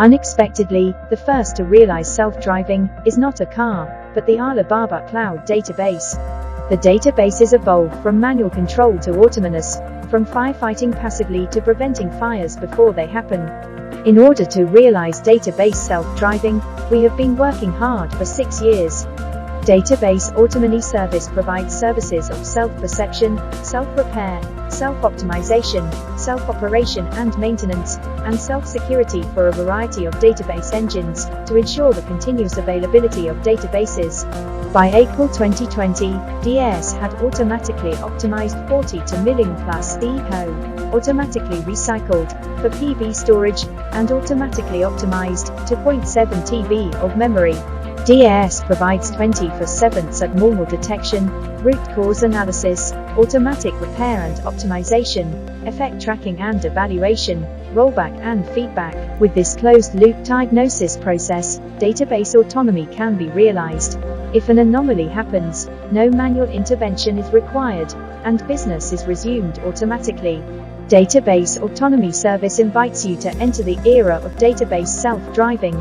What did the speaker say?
Unexpectedly, the first to realize self-driving is not a car, but the Alibaba cloud database. The databases evolved from manual control to autonomous, from firefighting passively to preventing fires before they happen. In order to realize database self-driving, we have been working hard for 6 years. Database Autonomy Service provides services of self-perception, self-repair, self-optimization, self-operation and maintenance, and self-security for a variety of database engines to ensure the continuous availability of databases. By April 2020, DS had automatically optimized 42 million plus DHO, automatically recycled, for PB storage, and automatically optimized to 0.7 TB of memory. DAS provides 24/7 subnormal detection, root cause analysis, automatic repair and optimization, effect tracking and evaluation, rollback and feedback. With this closed-loop diagnosis process, database autonomy can be realized. If an anomaly happens, no manual intervention is required, and business is resumed automatically. Database Autonomy Service invites you to enter the era of database self-driving.